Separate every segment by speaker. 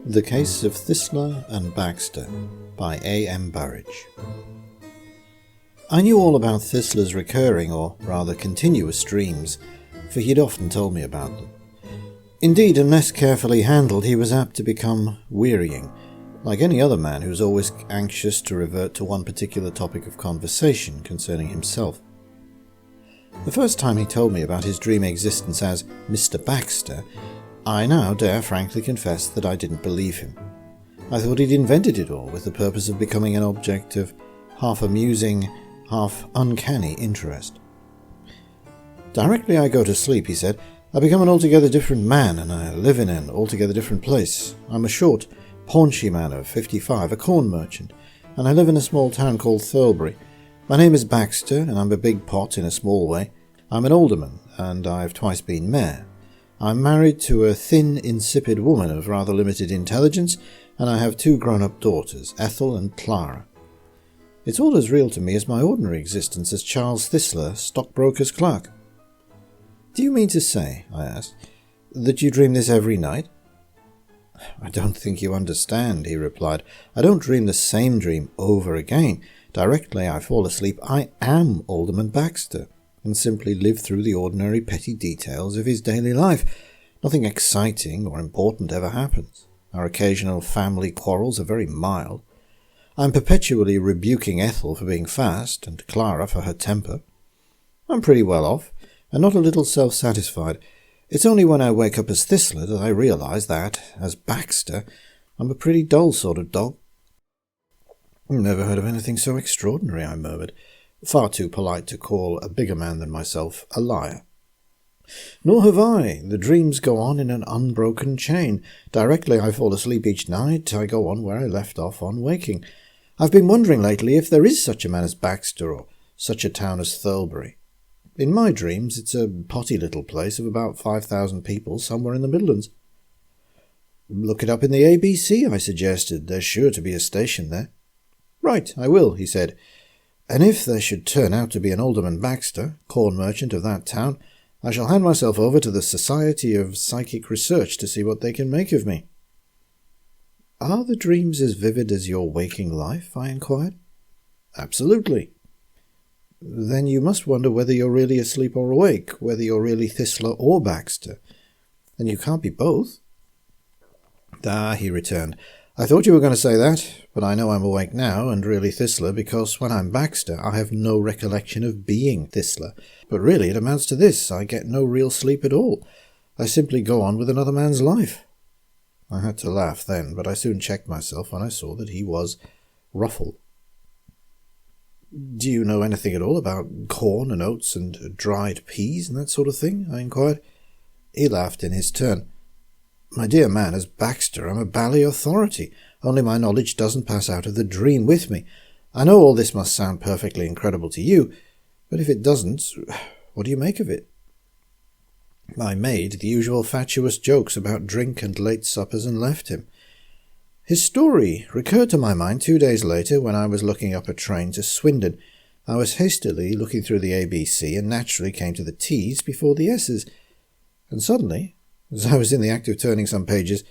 Speaker 1: The Case of Thissler and Baxter by A.M. Burrage. I knew all about Thissler's recurring, or rather continuous dreams, for he had often told me about them. Indeed, unless carefully handled, he was apt to become wearying, like any other man who was always anxious to revert to one particular topic of conversation concerning himself. The first time he told me about his dream existence as Mr. Baxter, I now dare frankly confess that I didn't believe him. I thought he'd invented it all with the purpose of becoming an object of half amusing, half uncanny interest. Directly I go to sleep, he said, I become an altogether different man, and I live in an altogether different place. I'm a short, paunchy man of 55, a corn merchant, and I live in a small town called Thirlbury. My name is Baxter, and I'm a big pot in a small way. I'm an alderman, and I've twice been mayor. I'm married to a thin, insipid woman of rather limited intelligence, and I have two grown-up daughters, Ethel and Clara. It's all as real to me as my ordinary existence as Charles Thissler, stockbroker's clerk. Do you mean to say, I asked, that you dream this every night? I don't think you understand, he replied. I don't dream the same dream over again. Directly I fall asleep, I am Alderman Baxter, and simply live through the ordinary petty details of his daily life. Nothing exciting or important ever happens. Our occasional family quarrels are very mild. I'm perpetually rebuking Ethel for being fast, and Clara for her temper. I'm pretty well off, and not a little self-satisfied. It's only when I wake up as Thissler that I realise that, as Baxter, I'm a pretty dull sort of dog. Never heard of anything so extraordinary, I murmured, far too polite to call a bigger man than myself a liar. Nor have I. The dreams go on in an unbroken chain. Directly I fall asleep each night, I go on where I left off on waking. I've been wondering lately if there is such a man as Baxter, or such a town as Thirlbury. In my dreams, it's a potty little place of about 5,000 people somewhere in the Midlands. Look it up in the ABC, I suggested. There's sure to be a station there. Right, I will, he said. And if there should turn out to be an Alderman Baxter, corn merchant of that town, I shall hand myself over to the Society of Psychic Research to see what they can make of me. Are the dreams as vivid as your waking life? I inquired. Absolutely. Then you must wonder whether you're really asleep or awake, whether you're really Thissler or Baxter. And you can't be both. Ah, he returned. I thought you were going to say that, but I know I'm awake now and really Thissler because when I'm Baxter I have no recollection of being Thissler. But really it amounts to this, I get no real sleep at all. I simply go on with another man's life. I had to laugh then, but I soon checked myself when I saw that he was ruffled. Do you know anything at all about corn and oats and dried peas and that sort of thing? I inquired. He laughed in his turn. My dear man, as Baxter, I'm a bally authority, only my knowledge doesn't pass out of the dream with me. I know all this must sound perfectly incredible to you, but if it doesn't, what do you make of it? I made the usual fatuous jokes about drink and late suppers and left him. His story recurred to my mind 2 days later when I was looking up a train to Swindon. I was hastily looking through the ABC and naturally came to the T's before the S's, and suddenly, as I was in the act of turning some pages,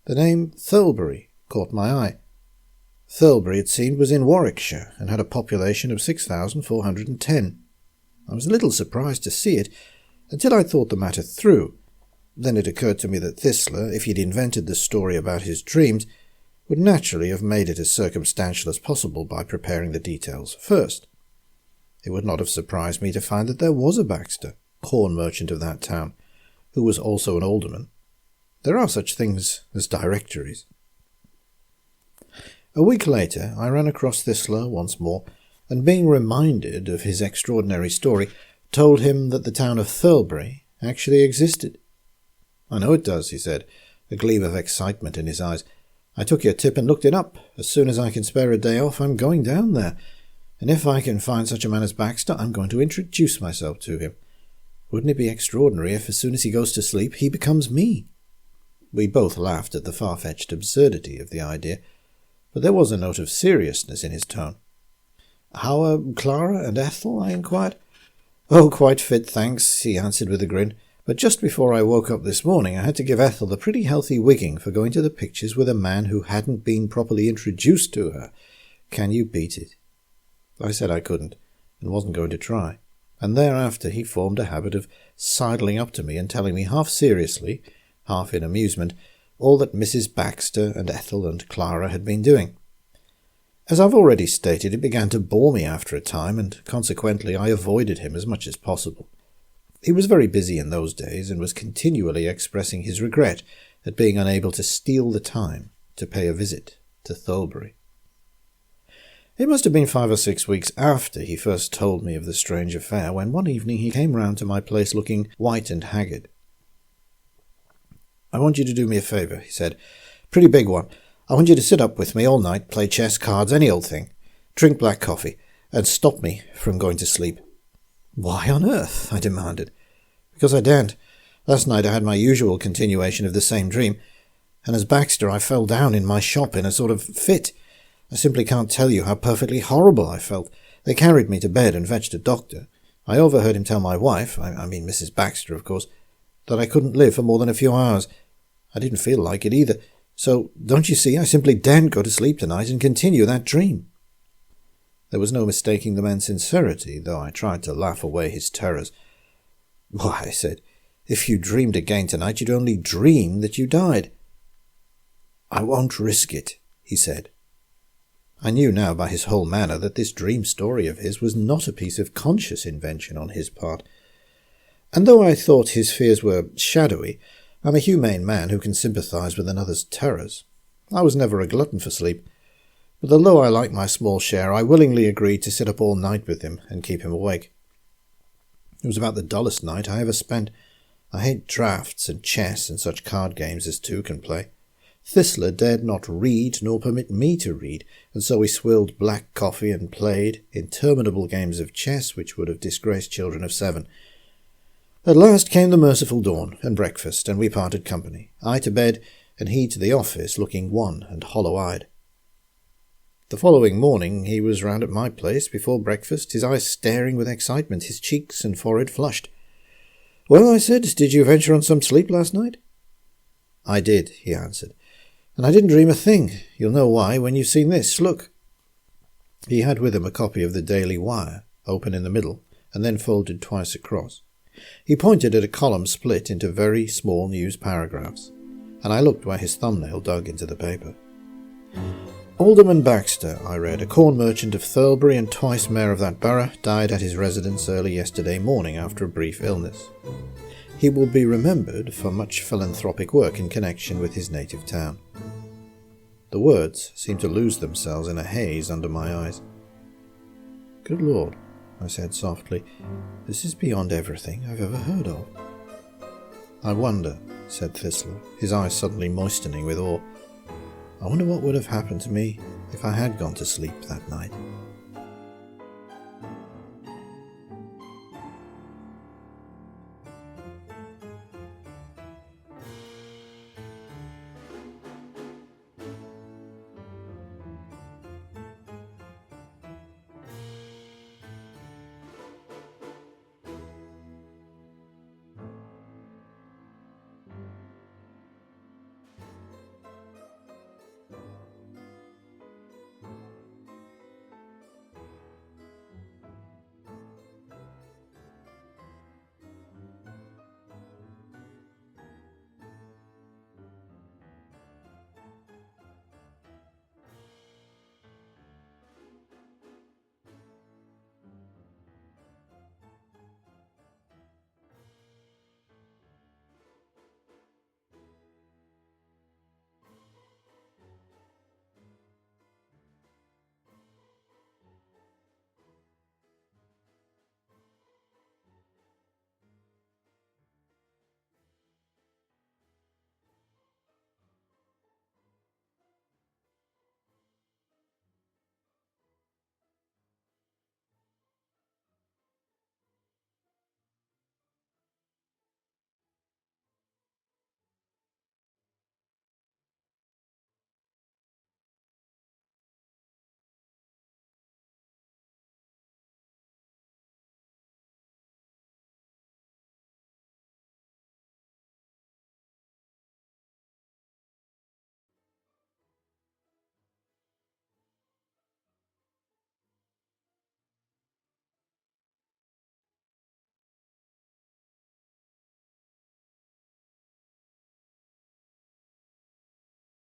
Speaker 1: the name Thirlbury caught my eye. Thirlbury, it seemed, was in Warwickshire and had a population of 6,410. I was a little surprised to see it, until I thought the matter through. Then it occurred to me that Thissler, if he'd invented the story about his dreams, would naturally have made it as circumstantial as possible by preparing the details first. It would not have surprised me to find that there was a Baxter, corn merchant of that town, who was also an alderman. There are such things as directories. A week later I ran across Thissler once more, and being reminded of his extraordinary story, told him that the town of Thirlbury actually existed. I know it does, he said, a gleam of excitement in his eyes. I took your tip and looked it up. As soon as I can spare a day off, I'm going down there. And if I can find such a man as Baxter, I'm going to introduce myself to him. Wouldn't it be extraordinary if, as soon as he goes to sleep, he becomes me? We both laughed at the far-fetched absurdity of the idea, but there was a note of seriousness in his tone. How are Clara and Ethel? I inquired. Oh, quite fit, thanks, he answered with a grin. But just before I woke up this morning, I had to give Ethel a pretty healthy wigging for going to the pictures with a man who hadn't been properly introduced to her. Can you beat it? I said I couldn't, and wasn't going to try. And thereafter he formed a habit of sidling up to me and telling me half seriously, half in amusement, all that Mrs. Baxter and Ethel and Clara had been doing. As I've already stated, it began to bore me after a time, and consequently I avoided him as much as possible. He was very busy in those days, and was continually expressing his regret at being unable to steal the time to pay a visit to Thornbury. It must have been 5 or 6 weeks after he first told me of the strange affair, when one evening he came round to my place looking white and haggard. "I want you to do me a favour," he said. "Pretty big one. I want you to sit up with me all night, play chess, cards, any old thing, drink black coffee, and stop me from going to sleep." "Why on earth?" I demanded. "Because I daren't. Last night I had my usual continuation of the same dream, and as Baxter I fell down in my shop in a sort of fit. I simply can't tell you how perfectly horrible I felt. They carried me to bed and fetched a doctor. I overheard him tell my wife, I mean Mrs. Baxter, of course, that I couldn't live for more than a few hours. I didn't feel like it either. So, don't you see, I simply daren't go to sleep tonight and continue that dream." There was no mistaking the man's sincerity, though I tried to laugh away his terrors. "Why," I said, "if you dreamed again tonight, you'd only dream that you died." "I won't risk it," he said. I knew now by his whole manner that this dream story of his was not a piece of conscious invention on his part. And though I thought his fears were shadowy, I'm a humane man who can sympathise with another's terrors. I was never a glutton for sleep, but although I liked my small share, I willingly agreed to sit up all night with him and keep him awake. It was about the dullest night I ever spent. I hate draughts and chess and such card games as two can play. Thissler dared not read nor permit me to read, and so we swilled black coffee and played interminable games of chess which would have disgraced children of 7. At last came the merciful dawn and breakfast, and we parted company, I to bed and he to the office, looking wan and hollow-eyed. The following morning he was round at my place before breakfast, his eyes staring with excitement, his cheeks and forehead flushed. "Well," I said, "did you venture on some sleep last night?" "I did," he answered, "and I didn't dream a thing. You'll know why when you've seen this. Look." He had with him a copy of the Daily Wire, open in the middle, and then folded twice across. He pointed at a column split into very small news paragraphs, and I looked where his thumbnail dug into the paper. "Alderman Baxter," I read, "a corn merchant of Thurlbury and twice mayor of that borough, died at his residence early yesterday morning after a brief illness. He will be remembered for much philanthropic work in connection with his native town." The words seemed to lose themselves in a haze under my eyes. "Good Lord," I said softly, "this is beyond everything I've ever heard of." "I wonder," said Thissler, his eyes suddenly moistening with awe, "I wonder what would have happened to me if I had gone to sleep that night."